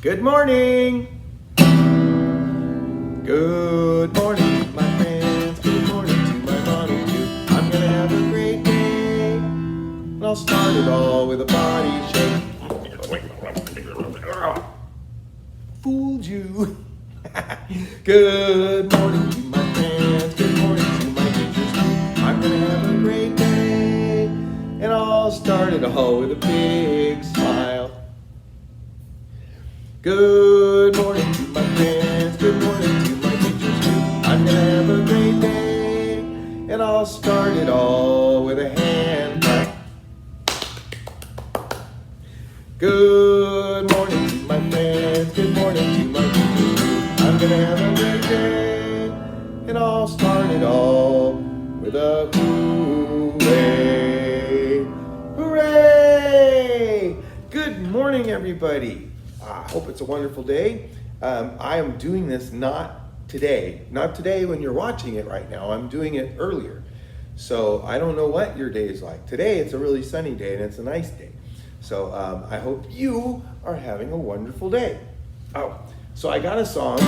Good morning. Good morning, my friends. Good morning to my morning too. I'm gonna have a great day. And I'll start it all with a body shake. Fooled you. Good morning to my friends. Good morning to my teachers too. I'm gonna have a great day. And I'll start it all with a big smile. Good morning to my friends, good morning to my teachers too. I'm gonna have a great day, and I'll start it all with a hand clap. Good morning to my friends, good morning to my teachers too. I'm gonna have a great day, and I'll start it all with a hooray. Hooray! Good morning, everybody. I hope it's a wonderful day. I am doing this not today when you're watching it right now. I'm doing it earlier. So I don't know what your day is like. Today it's a really sunny day and it's a nice day. So I hope you are having a wonderful day. Oh, so I got a song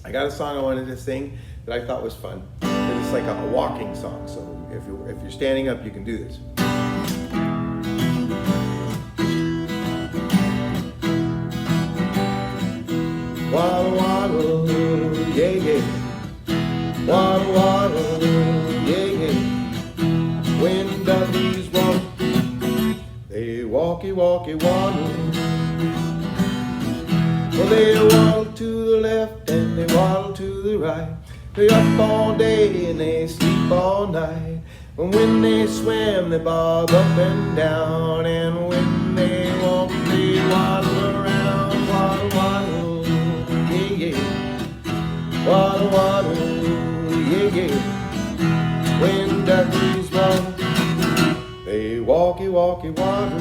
I wanted to sing that I thought was fun. It's like a walking song. So if you're standing up, you can do this. Waddle, waddle, yeah, yeah. Waddle, waddle, yeah, yeah. When doggies walk, they walkie, walkie, waddle. Well, they waddle to the left and they waddle to the right. They're up all day and they sleep all night. And when they swim, they bob up and down. And when they walk, they waddle around. Waddle, waddle. Waddle, waddle, yeah, yeah. When duckies walk, they walkie, walkie, waddle.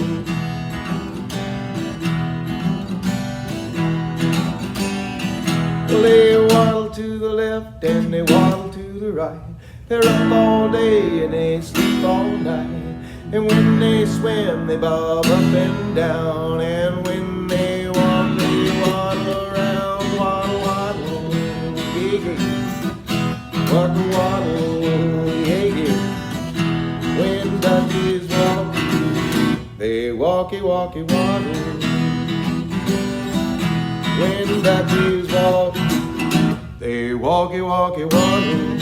Well, they waddle to the left and they waddle to the right. They're up all day and they sleep all night. And when they swim, they bob up and down. And when they walk, they waddle around. Waddle, waddle. Waddle, waddle, yeah, yeah. When duckies walk, they walkie, walkie, waddle. When duckies walk, they walkie, walkie, waddle.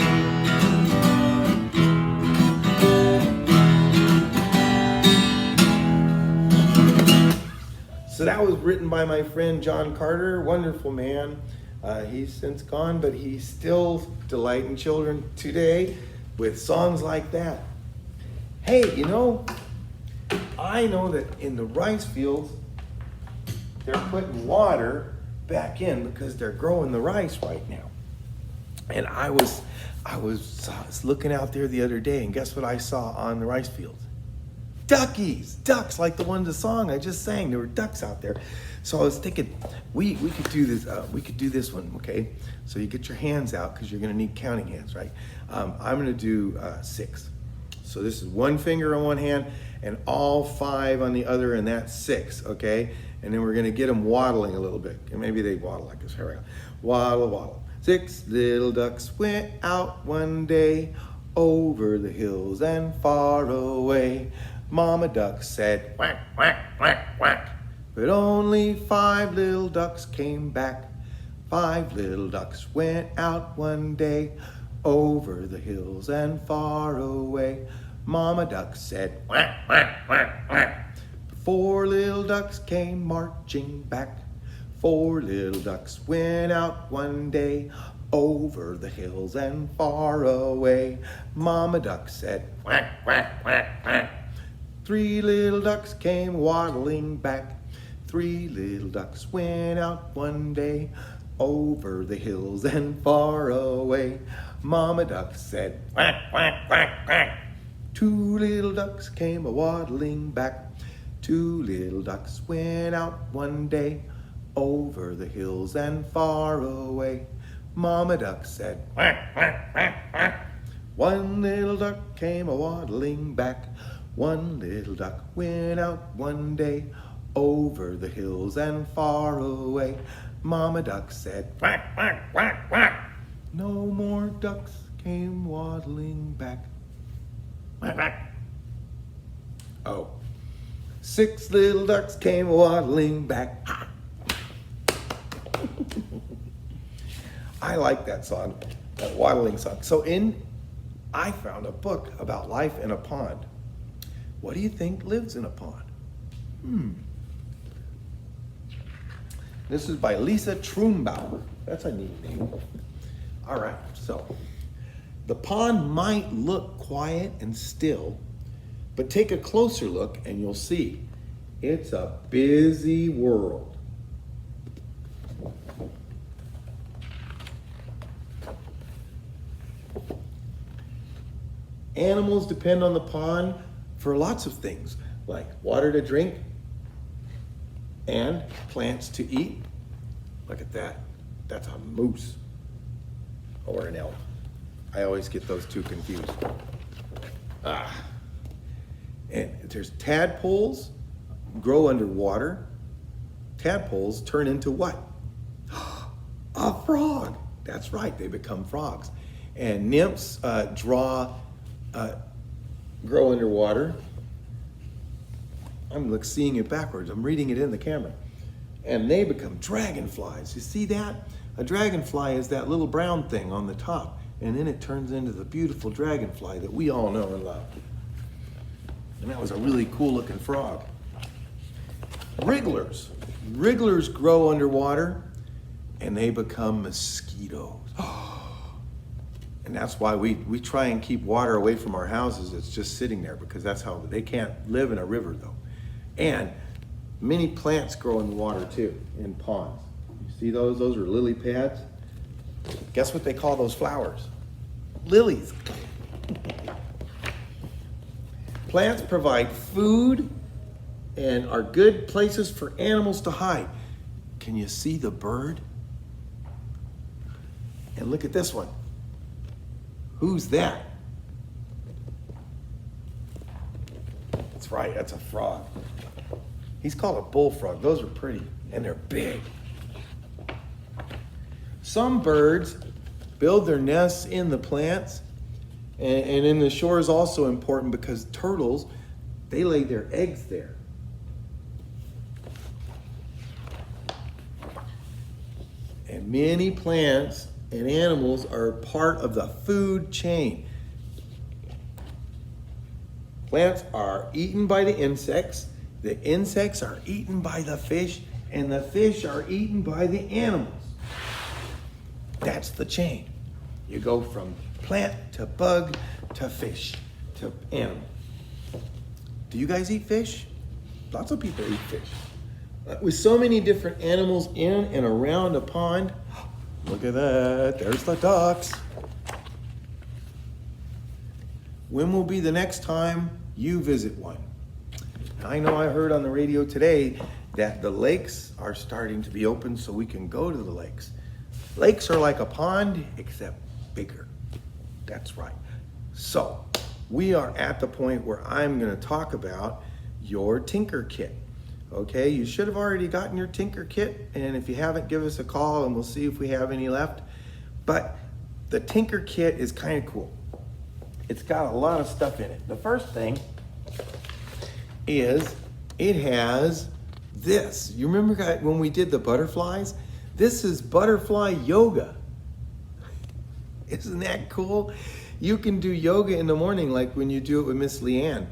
So that was written by my friend John Carter, wonderful man. He's since gone, but he's still delighting children today with songs like that. Hey, I know that in the rice fields, they're putting water back in because they're growing the rice right now. And I was looking out there the other day, and guess what I saw on the rice fields? Ducks, like the one in the song I just sang. There were ducks out there. So I was thinking, we could do this. We could do this one, okay? So you get your hands out because you're going to need counting hands, right? I'm going to do 6. So this is one finger on one hand and all 5 on the other, and that's 6, okay? And then we're going to get them waddling a little bit. And maybe they waddle like this. Here we go. Waddle, waddle. 6 little ducks went out one day over the hills and far away. Mama duck said, quack, quack, quack, quack. But only 5 little ducks came back. 5 little ducks went out one day over the hills and far away. Mama duck said, quack, quack, quack, quack. 4 little ducks came marching back. 4 little ducks went out one day over the hills and far away. Mama duck said, quack, quack, quack, quack. 3 little ducks came waddling back. 3 little ducks went out one day over the hills and far away. Mama duck said, quack, quack, quack, quack. 2 little ducks came a-waddling back. 2 little ducks went out one day over the hills and far away. Mama duck said, quack, quack, quack, quack. 1 little duck came a-waddling back. 1 little duck went out one day Over the hills and far away, Mama Duck said, quack, quack, quack, quack. No more ducks came waddling back. Quack, quack. Oh, 6 little ducks came waddling back. I like that song, that waddling song. So I found a book about life in a pond. What do you think lives in a pond? This is by Lisa Trumbauer. That's a neat name. All right, so the pond might look quiet and still, but take a closer look and you'll see it's a busy world. Animals depend on the pond for lots of things, like water to drink and plants to eat. Look at that. That's a moose or an elk. I always get those two confused. And there's tadpoles grow underwater. Tadpoles turn into what? A frog. That's right, they become frogs. And nymphs grow underwater. I'm seeing it backwards. I'm reading it in the camera. And they become dragonflies. You see that? A dragonfly is that little brown thing on the top. And then it turns into the beautiful dragonfly that we all know and love. And that was a really cool looking frog. Wrigglers. Wrigglers grow underwater and they become mosquitoes. And that's why we try and keep water away from our houses. It's just sitting there because that's how they can't live in a river though. And many plants grow in the water too, in ponds. You see those? Those are lily pads. Guess what they call those flowers? Lilies. Plants provide food and are good places for animals to hide. Can you see the bird? And look at this one. Who's that? That's right, that's a frog. He's called a bullfrog. Those are pretty, and they're big. Some birds build their nests in the plants, and in the shore is also important because turtles, they lay their eggs there. And many plants and animals are part of the food chain. Plants are eaten by the insects are eaten by the fish, and the fish are eaten by the animals. That's the chain. You go from plant to bug to fish to animal. Do you guys eat fish? Lots of people eat fish. With so many different animals in and around a pond, look at that, there's the ducks. When will be the next time you visit one? I know I heard on the radio today that the lakes are starting to be open so we can go to the lakes. Lakes are like a pond, except bigger. That's right. So, we are at the point where I'm gonna talk about your Tinker Kit. Okay, you should have already gotten your Tinker Kit, and if you haven't, give us a call and we'll see if we have any left. But the Tinker Kit is kind of cool. It's got a lot of stuff in it. The first thing is it has this. You remember when we did the butterflies? This is butterfly yoga. Isn't that cool? You can do yoga in the morning like when you do it with Miss Leanne.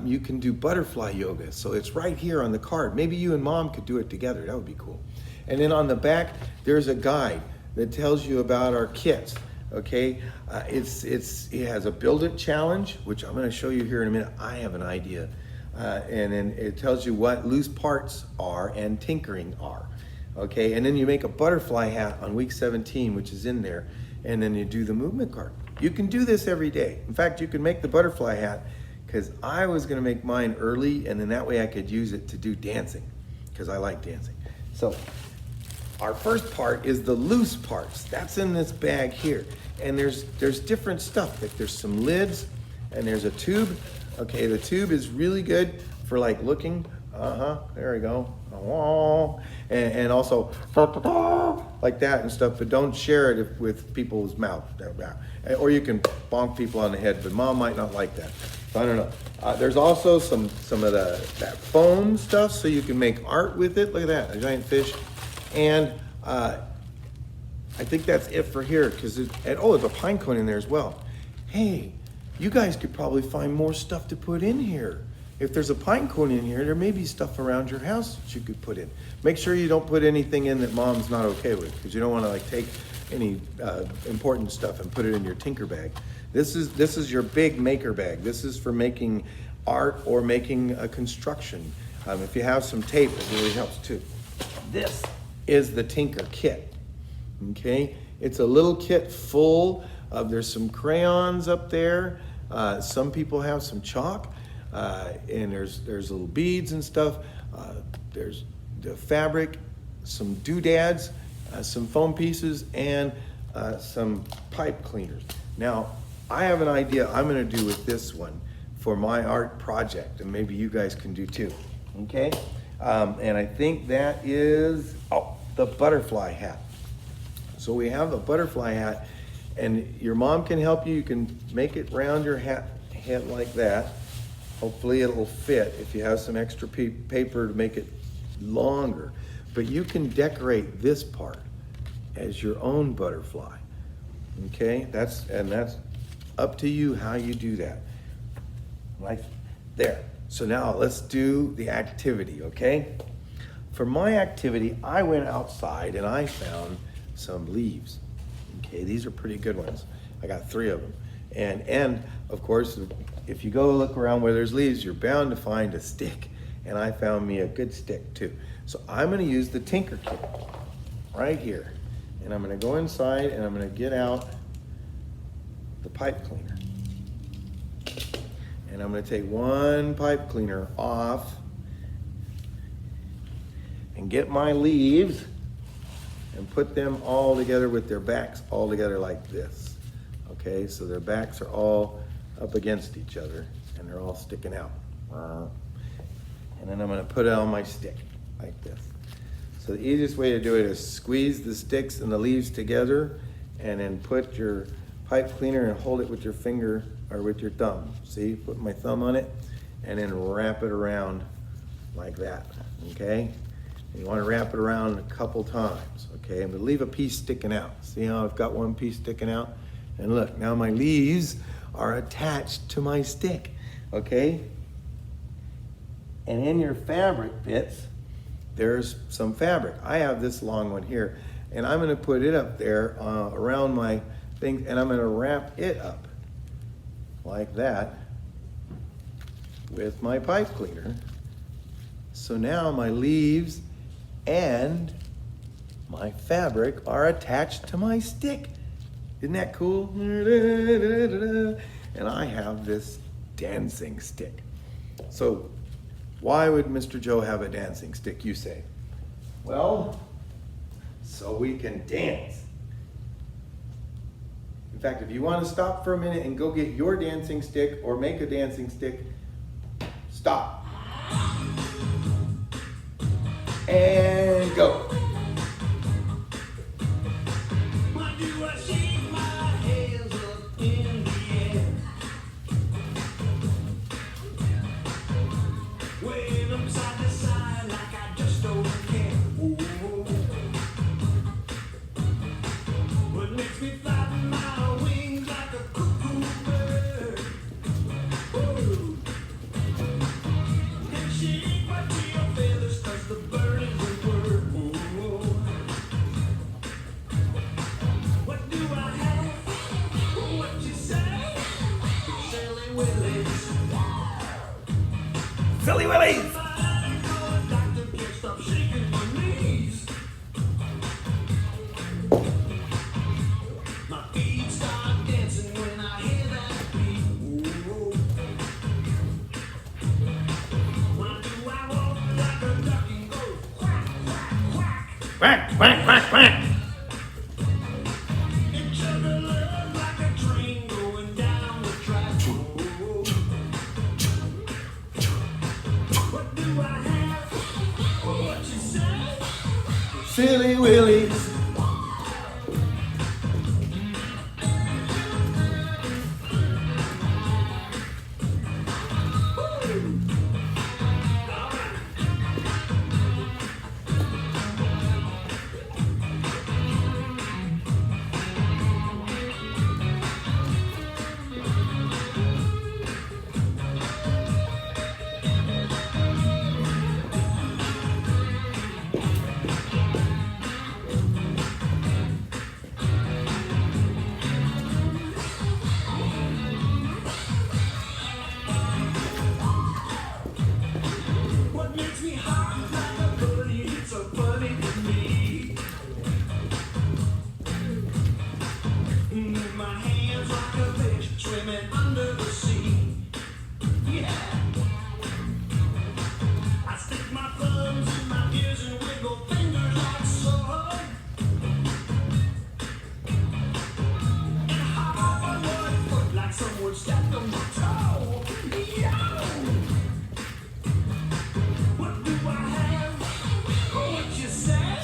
You can do butterfly yoga. So it's right here on the card. Maybe you and Mom could do it together. That would be cool. And then on the back, there's a guide that tells you about our kits. Okay, it has a build it challenge, which I'm going to show you here in a minute. I have an idea. And then it tells you what loose parts are and tinkering are. Okay, and then you make a butterfly hat on week 17, which is in there, and then you do the movement card. You can do this every day. In fact, you can make the butterfly hat because I was going to make mine early, and then that way I could use it to do dancing because I like dancing. So our first part is the loose parts. That's in this bag here. And there's different stuff. Like there's some lids and there's a tube. Okay, the tube is really good for like looking There we go. And also like that and stuff, but don't share it with people's mouth. Or you can bonk people on the head, but mom might not like that. So I don't know. There's also some of that foam stuff, so you can make art with it. Look at that, a giant fish. And I think that's it for here, because there's a pine cone in there as well. Hey, you guys could probably find more stuff to put in here. If there's a pine cone in here, there may be stuff around your house that you could put in. Make sure you don't put anything in that mom's not okay with, because you don't want to like take any important stuff and put it in your tinker bag. This is your big maker bag. This is for making art or making a construction. If you have some tape, it really helps too. This is the Tinker kit. Okay, it's a little kit full of, there's some crayons up there. Some people have some chalk. And there's little beads and stuff. There's the fabric, some doodads, some foam pieces, and some pipe cleaners. Now, I have an idea I'm gonna do with this one for my art project, and maybe you guys can do too, okay? And I think that is, the butterfly hat. So we have the butterfly hat, and your mom can help you. You can make it round your head like that. Hopefully it'll fit if you have some extra paper to make it longer. But you can decorate this part as your own butterfly. Okay, that's up to you how you do that. Like there. So now let's do the activity, okay? For my activity, I went outside and I found some leaves. Okay, these are pretty good ones. I got 3 of them. And of course, if you go look around where there's leaves, you're bound to find a stick. And I found me a good stick too. So I'm gonna use the Tinker kit right here. And I'm gonna go inside and I'm gonna get out the pipe cleaner. And I'm gonna take one pipe cleaner off and get my leaves and put them all together with their backs all together like this. Okay, so their backs are all up against each other and they're all sticking out. And then I'm gonna put it on my stick like this. So the easiest way to do it is squeeze the sticks and the leaves together and then put your pipe cleaner and hold it with your finger or with your thumb. See, put my thumb on it and then wrap it around like that, okay? And you wanna wrap it around a couple times, okay? I'm gonna leave a piece sticking out. See how I've got one piece sticking out? And look, now my leaves are attached to my stick, okay? And in your fabric bits, there's some fabric. I have this long one here, and I'm gonna put it up there around my thing, and I'm gonna wrap it up like that with my pipe cleaner. So now my leaves and my fabric are attached to my stick. Isn't that cool? And I have this dancing stick. So why would Mr. Joe have a dancing stick, you say? Well, so we can dance. In fact, if you want to stop for a minute and go get your dancing stick or make a dancing stick, stop. And go. Silly Willies! Quack, quack, quack, quack! What do I have? Silly Willies.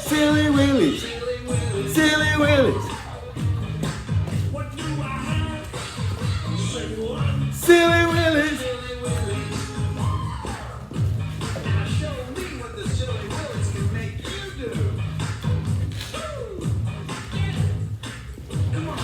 Silly Willies. Silly Willies. What do I have? Say what? Silly Willies. Now show me what the silly willies can make you do. Woo! Come on.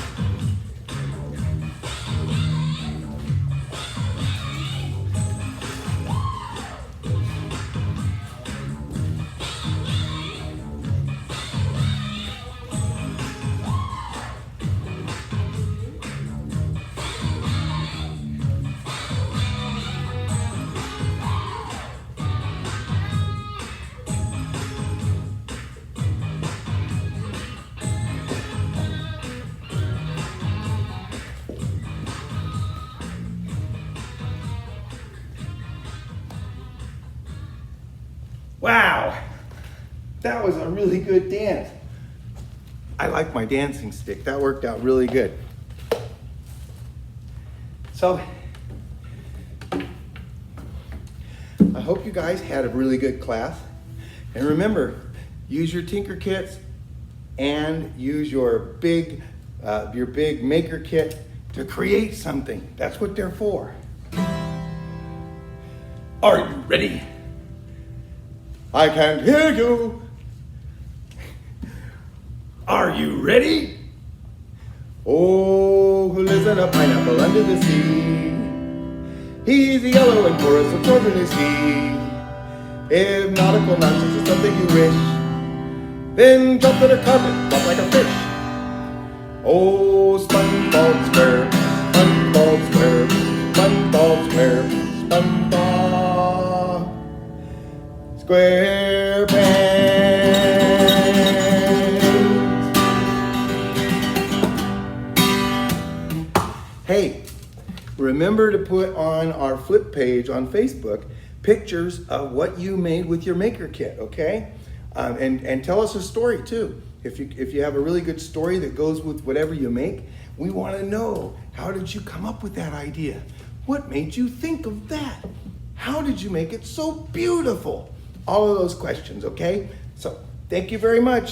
Wow, that was a really good dance. I like my dancing stick. That worked out really good. So, I hope you guys had a really good class. And remember, use your Tinker Kits and use your big maker kit to create something. That's what they're for. Are you ready? I can't hear you. Are you ready? Oh, who lives in a pineapple under the sea? He's a yellow and chorus of children is he. If nautical nonsense is something you wish, then jump in a carpet, flop like a fish. Oh, SpongeBob SquarePants, SpongeBob SquarePants, SpongeBob SquarePants, SpongeBob SquarePants. Hey, remember to put on our flip page on Facebook pictures of what you made with your maker kit, okay? And tell us a story too. If you have a really good story that goes with whatever you make, we want to know, how did you come up with that idea? What made you think of that? How did you make it so beautiful? All of those questions, okay? So thank you very much.